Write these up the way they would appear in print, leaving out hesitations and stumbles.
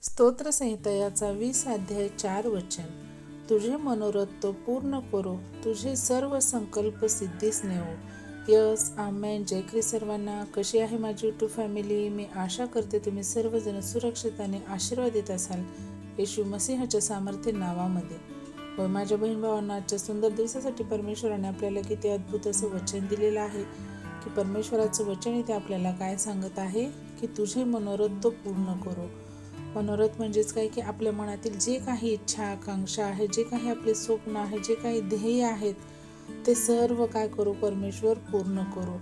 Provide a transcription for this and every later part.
स्तोत्रसंहिता याचा 20 अध्याय 4 वचन. तुझे मनोरथ तो पूर्ण करो, तुझे सर्व संकल्प सिद्धीस नेवो. यस, आमेन. जय ख्रिस्त सर्वांना. कशी आहे माझी यूट्यूब फॅमिली? मी आशा करते तुम्ही सर्वजण सुरक्षित आणि आशीर्वादित असाल येशू मसीहाच्या सामर्थ्य नावामध्ये. होय माझ्या बहीण भावांना, आजच्या सुंदर दिवसासाठी परमेश्वराने आपल्याला किती अद्भुत असं वचन दिलेलं आहे की परमेश्वराचं वचन इथे आपल्याला काय सांगत आहे की तुझे मनोरथ तो पूर्ण करो. मनोरथ म्हणजेच काय की आपल्या मनातील जे काही इच्छा आकांक्षा आहे, जे काही आपले स्वप्न आहे, जे काही ध्येय आहेत ते सर्व काय करू? परमेश्वर पूर्ण करू.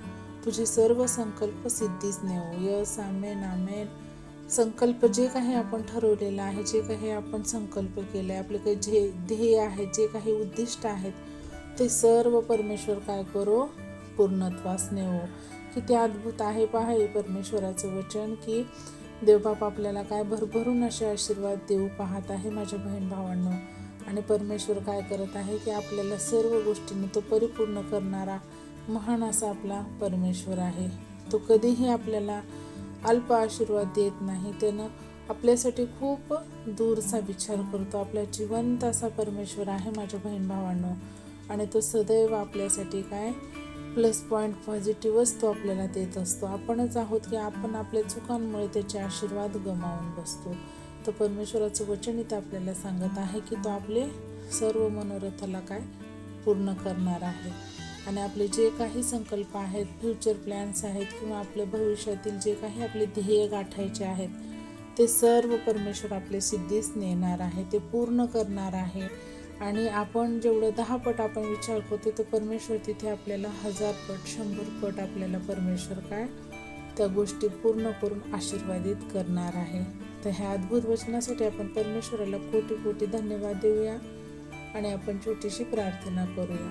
तुझे सर्व संकल्प सिद्धीस नेवो. यस, आमेन आमेन. संकल्प जे काही आपण ठरवलेलं आहे, जे काही आपण संकल्प केले, आपले काही जे ध्येय आहेत, जे काही उद्दिष्ट आहेत ते सर्व परमेश्वर काय करो? पूर्णत्वास नेवो. किती अद्भुत आहे पहा हे परमेश्वराचं वचन की देवबाप आपल्याला काय भरभरून असे आशीर्वाद देऊ पाहत आहे माझ्या बहीण भावांनो. आणि परमेश्वर काय करत आहे की आपल्याला सर्व गोष्टींनी तो परिपूर्ण करणारा महान असा आपला परमेश्वर आहे. तो कधीही आपल्याला अल्प आशीर्वाद देत नाही. त्यानं आपल्यासाठी खूप दूरचा विचार करतो. आपला जिवंत असा परमेश्वर आहे माझ्या बहीण भावांनो. आणि तो सदैव आपल्यासाठी काय प्लस पॉईंट पॉझिटिव्हच तो आपल्याला देत असतो. आपणच आहोत की आपण आपल्या चुकांमुळे त्याचे आशीर्वाद गमावून बसतो. तर परमेश्वराचं वचन इथं आपल्याला सांगत आहे की तो आपले सर्व मनोरथाला काय पूर्ण करणार आहे. आणि आपले जे काही संकल्प आहेत, फ्युचर प्लॅन्स आहेत किंवा आपल्या भविष्यातील जे काही आपले ध्येय गाठायचे आहेत ते सर्व परमेश्वर आपले सिद्धीस नेणार आहे, ते पूर्ण करणार आहे. आणि आपण जेवढं 10 पट आपण विचार करतो तर परमेश्वर तिथे आपल्याला 1000 पट 100 पट आपल्याला परमेश्वर काय त्या गोष्टी पूर्ण करून आशीर्वादित करणार आहे. तर ह्या अद्भुत वचनासाठी आपण परमेश्वराला कोटी कोटी धन्यवाद देऊया आणि आपण छोटीशी प्रार्थना करूया.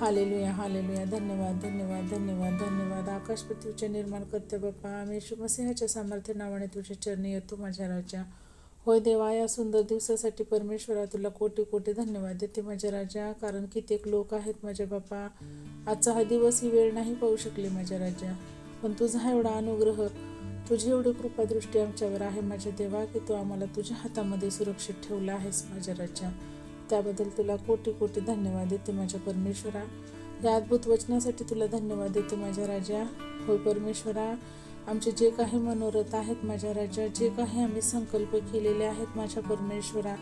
Hallelujah hallelujah. धन्यवाद धन्यवाद धन्यवाद धन्यवाद. आकाश पृथ्वीचे निर्माण करते बाप्पा, आम्ही येशू मसीहाच्या सामर्थ्य नावाने तुझ्या चरणी येतो माझ्या राजा. होय देवा, या सुंदर दिवसासाठी परमेश्वरा तुला कोटी कोटी धन्यवाद देते माझ्या राजा. कारण कित्येक लोक आहेत माझ्या बाप्पा, आजचा हा दिवस ही वेळ नाही पाहू शकले माझ्या राजा. पण तुझा एवढा अनुग्रह, तुझी एवढी कृपादृष्टी आमच्यावर आहे माझ्या देवा की तू आम्हाला तुझ्या हातामध्ये सुरक्षित ठेवला आहेस माझ्या राजा. त्याबद्दल तुला कोटी कोटी धन्यवाद देते माझ्या परमेश्वरा. या अद्भुत वचनासाठी तुला धन्यवाद देते माझ्या राजा. होय परमेश्वरा, आमचे जे काही मनोरथ आहेत माझ्या राजा, जे काही आम्ही संकल्प केलेले आहेत माझ्या परमेश्वरा,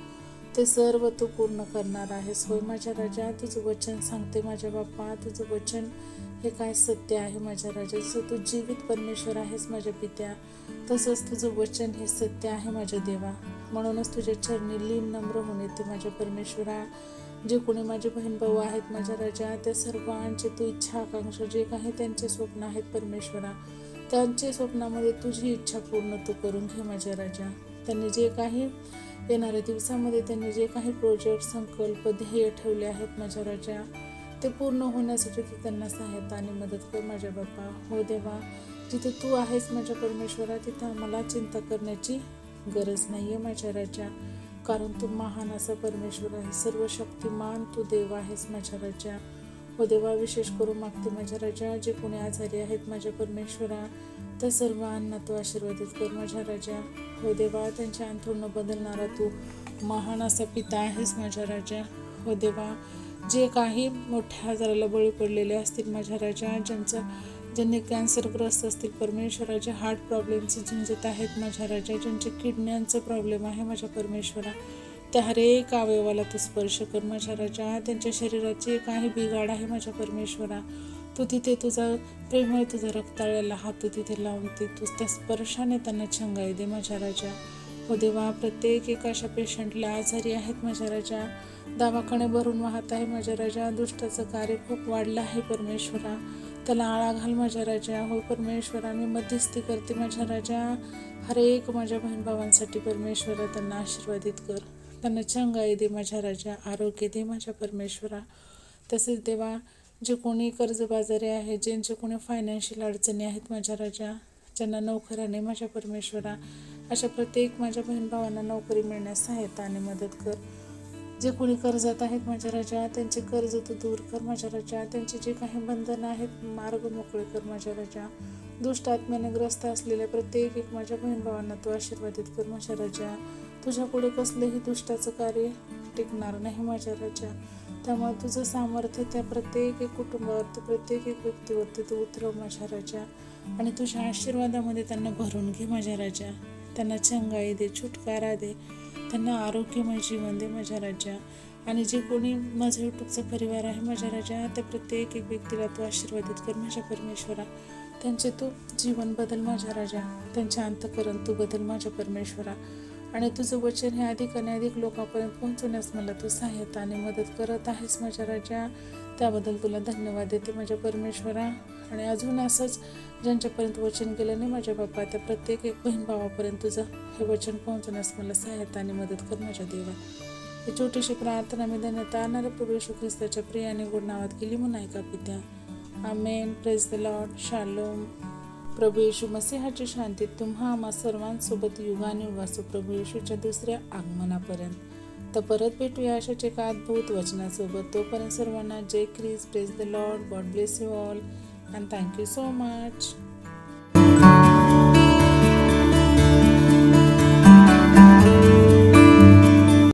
ते सर्व तू पूर्ण करणार आहेस. होय माझ्या राजा, तुझं वचन सांगते माझ्या बाप्पा, तुझं वचन हे काय सत्य आहे माझ्या राजा. जसं तू जीवित परमेश्वर आहेस माझ्या पित्या, तसंच तुझं वचन हे सत्य आहे माझ्या देवा. म्हणूनच तुझ्या चरणी लीन नम्र होऊन येते माझ्या परमेश्वरा. जे कोणी माझे बहीण भाऊ आहेत माझ्या राजा, त्या सर्वांचे तू इच्छा आकांक्षा, जे काही त्यांचे स्वप्न आहेत परमेश्वरा, त्यांच्या स्वप्नामध्ये तुझी इच्छा पूर्ण तू करून घे माझ्या राजा. त्यांनी जे काही येणाऱ्या दिवसामध्ये त्यांनी जे काही प्रोजेक्ट संकल्प ध्येय ठेवले आहेत माझ्या राजा, ते पूर्ण होण्यासाठी तू त्यांना सहायता आणि मदत कर माझ्या बाप्पा. हो देवा, जिथे तू आहेस माझ्या परमेश्वरा, तिथं आम्हाला चिंता करण्याची गरज नाही आहे माझ्या राजा. कारण तू महान असा परमेश्वर आहे, सर्व शक्तिमान तू देव आहेस माझ्या राजा. हो देवा, विशेष करून मागते माझ्या राजा, जे कोणी आजारी आहेत माझ्या परमेश्वरा, त्या सर्वांना तू आशीर्वादित कर माझ्या राजा. हो देवा, त्यांच्या अंथरुण बदलणारा तू महान असा पिता आहेस माझ्या राजा. हो देवा, जे काही मोठ्या आजाराला बळी पडलेले असतील माझ्या राजा, ज्यांनी कॅन्सरग्रस्त असतील परमेश्वरा, जे हार्ट प्रॉब्लेमचे झुंजत आहेत माझ्या राजा, ज्यांचे किडन्यांचं प्रॉब्लेम आहे माझ्या परमेश्वरा, त्या हरेक अवयवाला तू स्पर्श कर माझ्या राजा. त्यांच्या शरीराचे काही बिघाड आहे माझ्या परमेश्वरा, तू तिथे तुझा प्रेमळ तुझा रक्ताळ्याला हात तू तिथे लावून ते तू त्या स्पर्शाने त्यांना चंगाई दे माझ्या राजा. हो देवा, प्रत्येक एक अशा पेशंटला आजारी आहेत माझ्या राजा, दवाखाने भरून वाहत आहे माझ्या राजा, दुष्टाचं कार्य खूप वाढलं आहे परमेश्वरा, त्याला आळा घाल माझ्या राजा. हो परमेश्वरा, मी मध्यस्थी करते माझ्या राजा. हर एक माझ्या बहीण भावांसाठी परमेश्वरा त्यांना आशीर्वादित कर, त्यांना चंगाई दे माझ्या राजा, आरोग्य दे माझ्या परमेश्वरा. तसेच देवा, जे कोणी कर्जबाजारी आहे, ज्यांचे कोणी फायनान्शियल अडचणी आहेत माझ्या राजा, ज्यांना नोकऱ्याने माझ्या परमेश्वरा, अशा प्रत्येक माझ्या बहीण भावांना नोकरी मिळण्यास सहायता आणि मदत कर. जे कोणी कर्जात आहेत माझ्या राजा, त्यांचे कर्ज तू दूर कर माझ्या राजा. त्यांचे जे काही बंधनं आहेत मार्ग मोकळे कर माझ्या राजा. दुष्ट आत्म्याने ग्रस्त असलेल्या प्रत्येक एक माझ्या बहीण भावांना तू आशीर्वादित कर माझ्या राजा. तुझ्या पुढे कसलंही दुष्टाचं कार्य टिकणार नाही माझ्या राजा. त्यामुळे तुझं सामर्थ्य त्या प्रत्येक एक कुटुंबावरती, प्रत्येक एक व्यक्तीवरती तू उतरव माझ्या राजा. आणि तुझ्या आशीर्वादामध्ये त्यांना भरून घे माझ्या राजा. त्यांना चंगाई दे, छुटकारा दे, त्यांना आरोग्यमय जीवन दे माझ्या राजा. आणि जे कोणी माझा यूट्यूबचा परिवार आहे माझ्या राजा, त्या प्रत्येक एक व्यक्तीला तू आशीर्वादित कर माझ्या परमेश्वरा. त्यांचे तू जीवन बदल माझ्या राजा. त्यांचे अंतःकरण तू बदल माझ्या परमेश्वरा. आणि तुझं वचन हे अधिक आणि अधिक लोकांपर्यंत पोहोचवण्यास मला तू सहाय्यता आणि मदत करत आहेस माझ्या राजा. त्याबद्दल तुला धन्यवाद देते माझ्या परमेश्वरा. आणि अजून असंच ज्यांच्यापर्यंत वचन गेलं नाही माझ्या बाप्पा, त्या प्रत्येक एक बहीण भावापर्यंत तुझं हे वचन पोहोचवण्यास मला सहाय्यता आणि मदत कर माझ्या देवा. ही छोटीशी प्रार्थना मी धन्यता आणणाऱ्या प्रभू येशू ख्रिस्ताच्या प्रिय आणि गोड नावात केली म्हणून ऐका पित्या. आमेन. Praise the lord. शालोम. प्रभू येशू मसीहाची शांती तुम्हा आम्हा सर्वांसोबत युगानुयुग असो प्रभू येशूच्या दुसऱ्या आगमनापर्यंत. तर परत भेटूया अशाच एका अद्भुत वचनासोबत. तोपर्यंत सर्वांना जय Christ. Praise the lord. God bless you all and thank you so much.